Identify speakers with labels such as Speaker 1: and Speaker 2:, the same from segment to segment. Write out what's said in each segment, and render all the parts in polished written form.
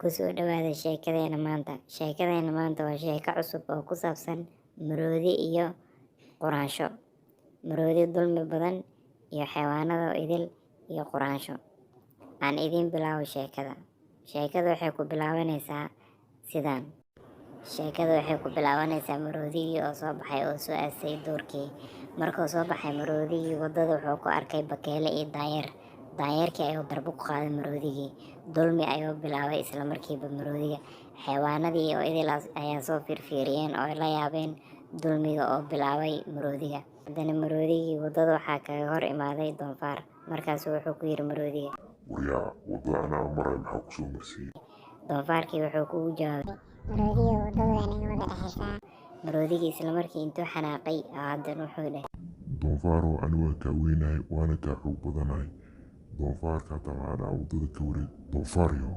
Speaker 1: Kusoo dhawaada sheekadeena maanta. Sheekadeena maanta waa sheeko cusub oo ku saabsan maroodi iyo quraansho. Maroodi dulmi badan iyo xayawaanada idil iyo quraansho. Aan idiin bilaabo sheekada. Sheekadu waxay ku bilaabanaysaa sidaan. Sheekadu waxay ku bilaabanaysaa maroodigii oo soo baxay oo soo aasay duurkii. Markuu soo baxay maroodigii waddada wuxuu ku arkay bakeele iyo daayeer. Daayeerkii ayuu darbo ku qaaday maroodigii. Dulmi ayuu bilaabay isla markiiba maroodiga. Xayawaanadii oo idil ayaa soo fiirfiiriyeen oo la yaabeen dulmiga oo bilaabay maroodiga. Haddana maroodigii waddada waxaa kaga hor imaaday doonfaar. Markaasuu wuxuu ku yiri maroodiga,
Speaker 2: waryaa wadada anaa maray maxaa kusoo marsiiyey.
Speaker 1: doonfaarkii wuxuu kugu jawaabay,
Speaker 3: maroodiga waddadu waa inaga wada dhexaysaa.
Speaker 1: maroodigii isla markii intuu xanaaqay haddana wuxuu dhahay,
Speaker 2: doonfaarow ani waa kaa weynahay waana kaa xoog badanahay. doonfaarka taqaanaa waddada ka wareeg. doonfaaryo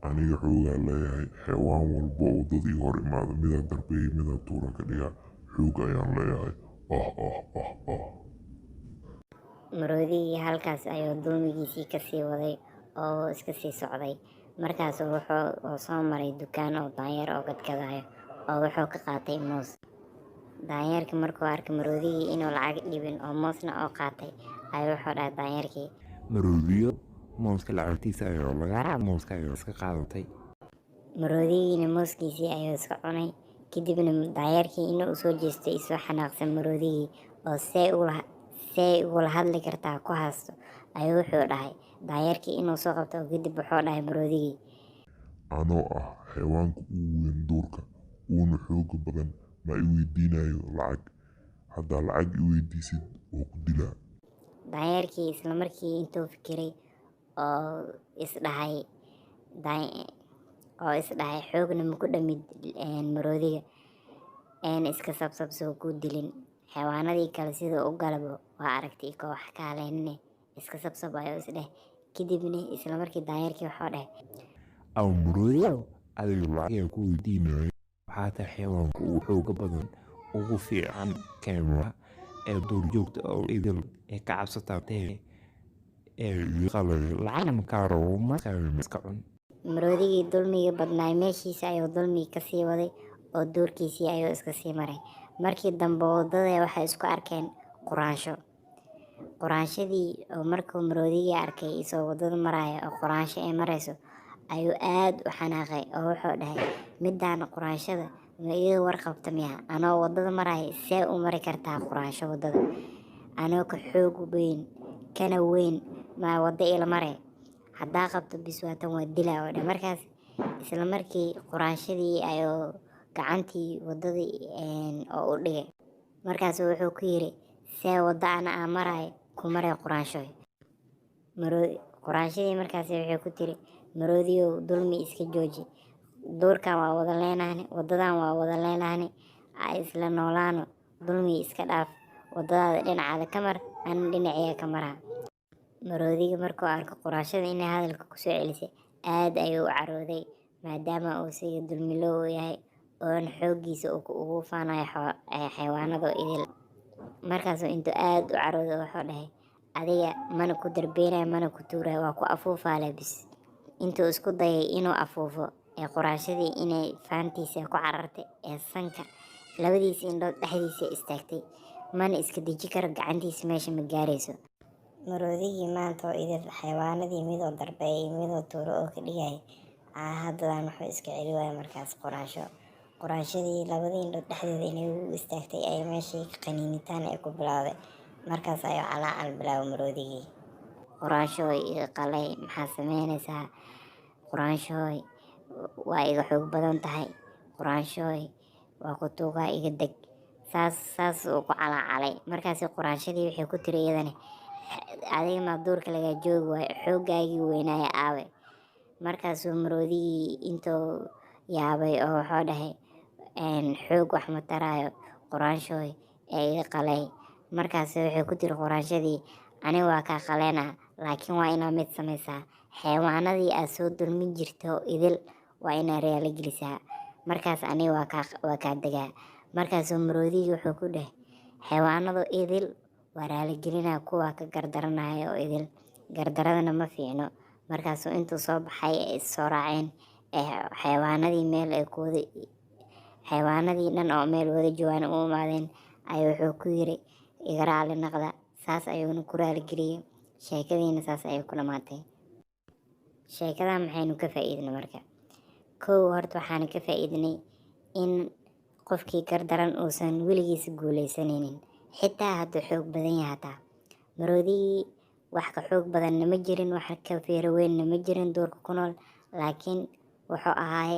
Speaker 2: aniga xoogaa leeyahay. xayawaan walba oo waddadii hor imaada midaan darbeeyey midaan tuuran ka dhigaa xoog ayaan leeyahay.
Speaker 1: maroodigii halkaas ayuu dulmigiisii kasii waday oo iska sii socday. Markaasuu wuxuu soo maray dukaan oo daanyeer oo gadgadaayo oo wuxuu ka qaatay moos. Daanyeerkii markuu arkay maroodigii inuu lacag dhibin oo moosna oo qaatay ayuu wuxuu dhahay daanyeerkii,
Speaker 4: maroodiyo mooska lacagtiisa ayuu lagaa mooska ayuu iska qaadatay.
Speaker 1: maroodigina mooskiisii ayuu iska cunay. Kadibna daanyeerkii inuu usoo jeestay isoo xanaaqsan maroodigii oo see ugula hadli kartaa ku haasto ayuu wuxuu dhahay daanyeerkii inuu soo qabto. Kadib wuxuu dhahay maroodigii,
Speaker 2: anoo ah xayawaanka ugu weyn duurka uuna xooga badan ma i weydiinayo lacag. haddaa lacag i weydiisid oo ku dilaa.
Speaker 1: daanyeerkii isla markii intuu fikiray oo isdhahay xoogna maku dhamid maroodiga iska sabsabsoo ku dilin. xayawaanadii kale siduu u galabo waa aragtay koo wax ka haleynine iska sabsab ayuu isdheh. Kadibna isla markii daanyeerkii wuxuu dhahay,
Speaker 4: aw maroodiyow adiga lacag ku weydiinayo waxaa tahay xayawaanka ugu xooga badan ugu fiican keenwa ee duurjoogta oo idil ee ka cabsataa ee qalay lacagna kaaro iska cun.
Speaker 1: maroodigii dulmigii badnaay meeshiisa ayuu dulmigi kasii waday oo duurkiisii ayuu iska sii maray. Markii dambe waddada waxay isku arkeen quraansho. quraanshadii oo markuu maroodigii arkay isoo waddada maraya oo quraansho ay marayso ayuu aad u xanaaqay oo wuxuu dhahay, midaan quraanshada ma iga warqabta miya? anoo waddada maraya see u mari kartaa quraansho waddada? anoo ka xoog weyn kana weyn maa wadda ila mare? haddaa qabto biswaatan waa dilaa oo dheh. Markaas isla markii quraanshadii ayuu gacantii waddadii oo u dhigay. Markaasuu wuxuu ku yiri, see wadda aan marayo ku maray quraanshoy. quraanshadii markaas waxay ku tiri, maroodiyow dulmi iska jooji. duurkan waa wada leenahne, waddadan waa wada leenahne, isla noolaano. dulmi iska dhaaf. waddadaada dhinacaada ka mar, ana dhinaciga ka maraa. maroodigii markuu arko quraanshada inay hadalka kusoo celisay aad ayuu u carooday maadaama uu siga dulmiloo yahay oona xooggiisa ugu faanayo xayawaanada idil. markaasuu intuu aad u carooday wuxuu dhahay, adiga mana ku darbeenayo mana ku tuurayo waa ku afuufaa lebis. intuu isku dayay inuu afuufo ee quraanshadii inay faantiisa ku carartay ee sanka labadiisa indhood dhexdiisa istaagtay, mana iska deji karo gacantiisa meesha ma gaarayso. maroodigii maanta oo idil xayawaanadii midoo darbeeyay midoo tuuro oo ka dhigay haddadan wuxuu iska celi waaya. markaas quraanshadii labadii indhood dhexdeeda inay u istaagtay ay meeshii qaniinitaan ay ku bilowday. markaas ayuu calaacal bilaabay maroodigii, quraanshoy iga qalay maxaa sameynaysaa? quraanshoy waa iga xoog badan tahay. quraanshoy waa ku tuugaa iga deg. saas uu ku calaacalay. markaasi quraanshadii waxay ku tiri iyadana, adiga maa duurka lagaa joogi waayo xooggaagii weynaaya aawe? markaasuu maroodigii intuu yaabay oo wuxuu dhahay, xoog wax ma taraayo quraanshoy ee iga qalay. markaas waxay ku tiri quraanshadii, aniga waa kaa qaleena laakiin waa inaa mid samaysaa. xayawaanadii aad soo dulmin jirto idil waa inaa realo gelisaa. markaas aniga waa kaa degaa. markaasuu maroodigii wuxuu ku dhahay, xayawaanadu idil waa raaligelinaa kuwa ka gardaranaya oo idil. gardaradana ma fiicno. markaasuu intuu soo baxay ay is soo raaceen xayawaanadii meel ay ku wada xayawaanadii dhan oo meel wada joogaan u imaadeen ayuu wuxuu ku yiri iga raali noqda. saas ayuuna ku raaligeliyey. sheekadiina saas ayay ku dhamaatay. sheekadan maxaynu ka faa'iidnay marka? kow horta waxaan ka faa'iidnay in qofkii gardaran uusan weligiisa guuleysanaynin, xitaa hadduu xoog badan yahay. hataa maroodigii wax ka xoog badanna ma jirin, wax ka feero weynna ma jirin duurka ku nool, laakiin wuxuu ahaaye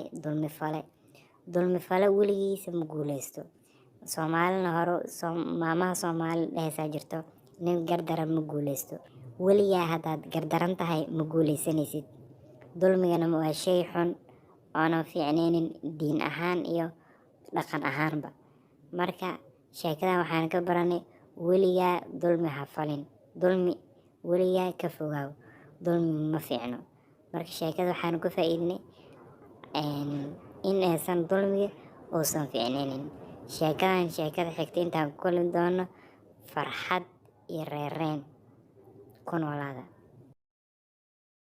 Speaker 1: dulmi fale weligiisa ma guuleysto. soomaalina hore maamaha soomaali dhehaysaa jirto, nin gardaran ma guuleysto. weligaa haddaad gardaran tahay ma guuleysanaysid. dulmigana waa shay xun oonan fiicnaynin diin ahaan iyo dhaqan ahaanba. marka sheekadan waxaan ka baranay weligaa dulmi ha falin, dulmi weligaa ka fogaaw, dulmi ma fiicno. marka sheekada waxaan ka faa'iidnay in aysan dulmiga uusan fiicnaynin. sheekadan sheekada xigta intaan ku kulmi doono farxad iyo reereen ku noolaada.